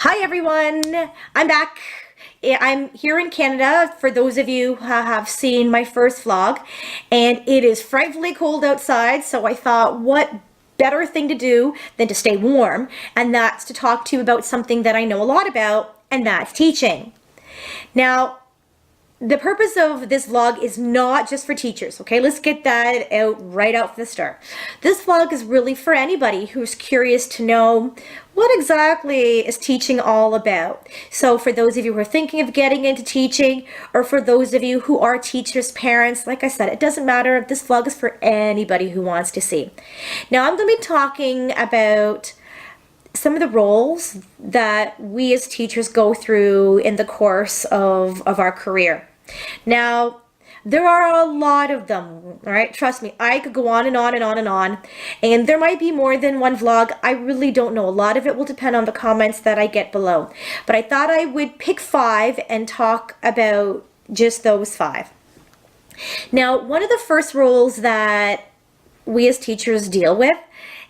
Hi everyone, I'm back. I'm here in Canada for those of you who have seen my first vlog, and it is frightfully cold outside, so I thought what better thing to do than to stay warm, and that's to talk to you about something that I know a lot about, and that's teaching. Now, the purpose of this vlog is not just for teachers, okay? Let's get that right out from the start. This vlog is really for anybody who's curious to know what exactly is teaching all about. So for those of you who are thinking of getting into teaching, or for those of you who are teachers, parents, like I said, it doesn't matter. This vlog is for anybody who wants to see. Now I'm going to be talking about some of the roles that we as teachers go through in the course of our career. Now, there are a lot of them, all right? Trust me, I could go on and on and on and on, and there might be more than one vlog. I really don't know. A lot of it will depend on the comments that I get below. But I thought I would pick 5 and talk about just those 5. Now, one of the first roles that we as teachers deal with,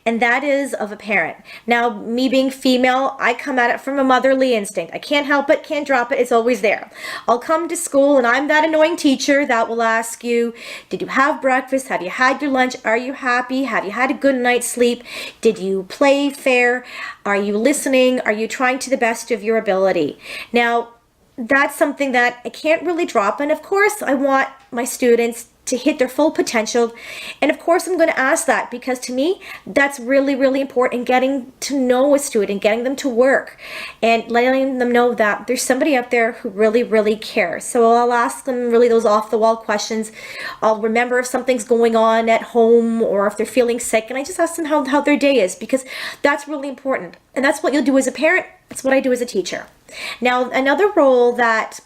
and that is of a parent. Now, me being female, I come at it from a motherly instinct. I can't help it, can't drop it, it's always there. I'll come to school and I'm that annoying teacher that will ask you, did you have breakfast? Have you had your lunch? Are you happy? Have you had a good night's sleep? Did you play fair? Are you listening? Are you trying to the best of your ability? Now, that's something that I can't really drop, and of course I want my students to hit their full potential, and of course I'm going to ask that because to me that's really, really important, getting to know a student, getting them to work and letting them know that there's somebody out there who really, really cares. So I'll ask them really those off-the-wall questions. I'll remember if something's going on at home or if they're feeling sick, and I just ask them how their day is, because that's really important, and that's what you'll do as a parent. That's what I do as a teacher. Now, another role that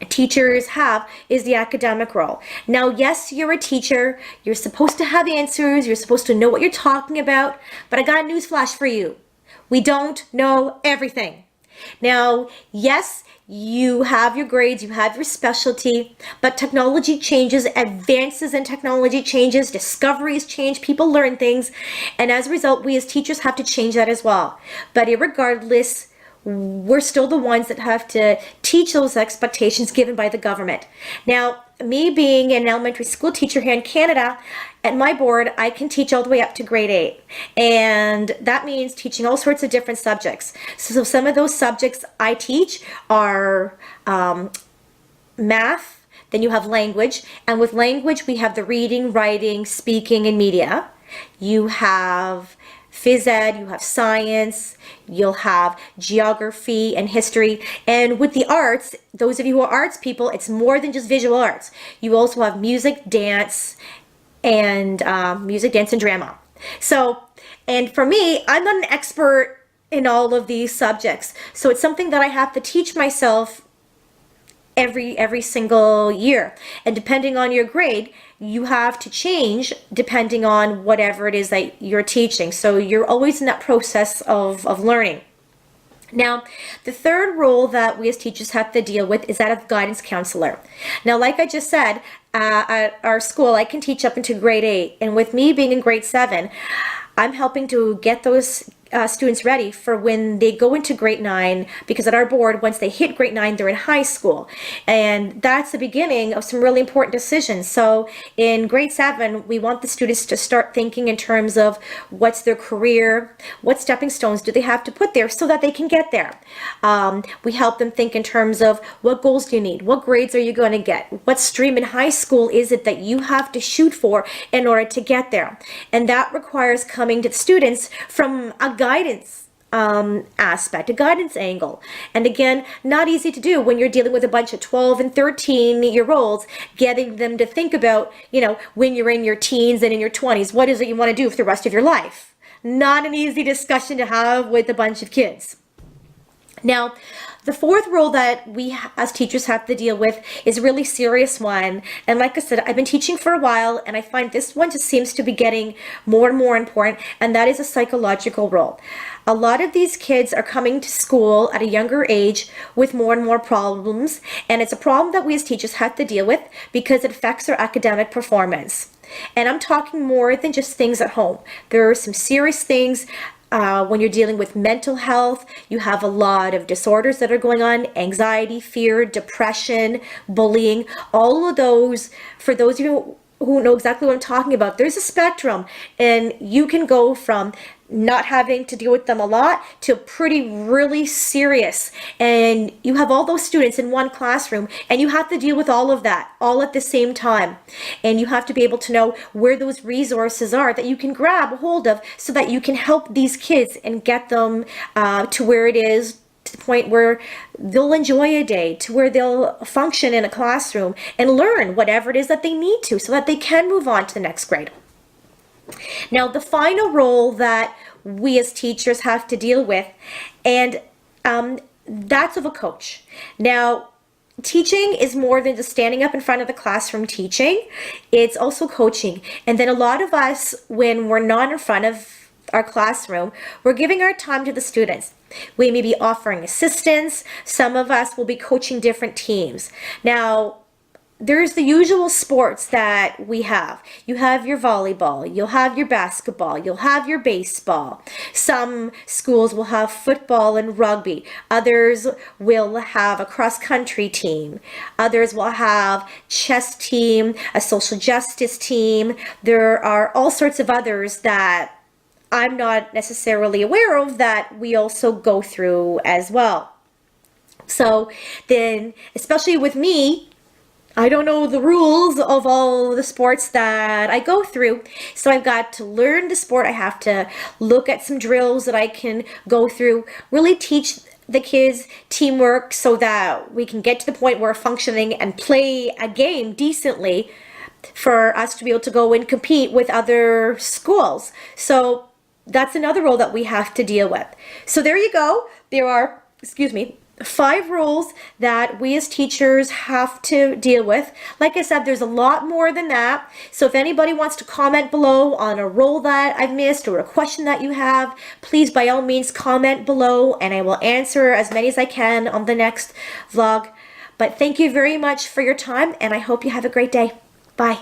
teachers have is the academic role. Now, yes, you're a teacher. You're supposed to have answers. You're supposed to know what you're talking about. But I got a newsflash for you. We don't know everything. Now, yes, you have your grades, you have your specialty, but technology changes, advances in technology changes, discoveries change, people learn things, and as a result, we as teachers have to change that as well. But irregardless, we're still the ones that have to teach those expectations given by the government. Now, me being an elementary school teacher here in Canada, at my board, I can teach all the way up to grade 8. And that means teaching all sorts of different subjects. So some of those subjects I teach are math, then you have language. And with language, we have the reading, writing, speaking, and media. You have phys ed, you have science, you'll have geography and history. And with the arts, those of you who are arts people, it's more than just visual arts. You also have music, dance, and drama. So, and for me, I'm not an expert in all of these subjects. So it's something that I have to teach myself every single year, and depending on your grade you have to change depending on whatever it is that you're teaching. So you're always in that process of learning. Now, the third role that we as teachers have to deal with is that of guidance counselor. Now, like I just said, at our school I can teach up into grade 8, and with me being in grade 7, I'm helping to get those students ready for when they go into grade 9, because at our board, once they hit grade 9, they're in high school. And that's the beginning of some really important decisions. So in grade 7, we want the students to start thinking in terms of what's their career, what stepping stones do they have to put there so that they can get there. We help them think in terms of what goals do you need, what grades are you going to get, what stream in high school is it that you have to shoot for in order to get there. And that requires coming to the students from a guidance aspect, a guidance angle. And again, not easy to do when you're dealing with a bunch of 12 and 13-year-olds, getting them to think about, when you're in your teens and in your 20s, what is it you want to do for the rest of your life? Not an easy discussion to have with a bunch of kids. Now, the fourth role that we as teachers have to deal with is a really serious one. And like I said, I've been teaching for a while, and I find this one just seems to be getting more and more important, and that is a psychological role. A lot of these kids are coming to school at a younger age with more and more problems, and it's a problem that we as teachers have to deal with because it affects their academic performance. And I'm talking more than just things at home. There are some serious things when you're dealing with mental health, you have a lot of disorders that are going on, anxiety, fear, depression, bullying, all of those. For those of you who know exactly what I'm talking about, there's a spectrum, and you can go from not having to deal with them a lot to pretty really serious, and you have all those students in one classroom, and you have to deal with all of that all at the same time, and you have to be able to know where those resources are that you can grab a hold of so that you can help these kids and get them to where it is, to the point where they'll enjoy a day, to where they'll function in a classroom and learn whatever it is that they need to so that they can move on to the next grade. Now, the final role that we as teachers have to deal with, and that's of a coach. Now, teaching is more than just standing up in front of the classroom teaching. It's also coaching. And then a lot of us, when we're not in front of our classroom, we're giving our time to the students. We may be offering assistance. Some of us will be coaching different teams. Now, there's the usual sports that we have. You have your volleyball, you'll have your basketball, you'll have your baseball. Some schools will have football and rugby. Others will have a cross-country team. Others will have chess team, a social justice team. There are all sorts of others that I'm not necessarily aware of that we also go through as well. So then, especially with me, I don't know the rules of all the sports that I go through. So I've got to learn the sport. I have to look at some drills that I can go through, really teach the kids teamwork so that we can get to the point where we're functioning and play a game decently for us to be able to go and compete with other schools. So that's another role that we have to deal with. So there you go. There are, 5 roles that we as teachers have to deal with. Like I said, there's a lot more than that. So if anybody wants to comment below on a role that I've missed or a question that you have, please by all means comment below and I will answer as many as I can on the next vlog. But thank you very much for your time and I hope you have a great day. Bye.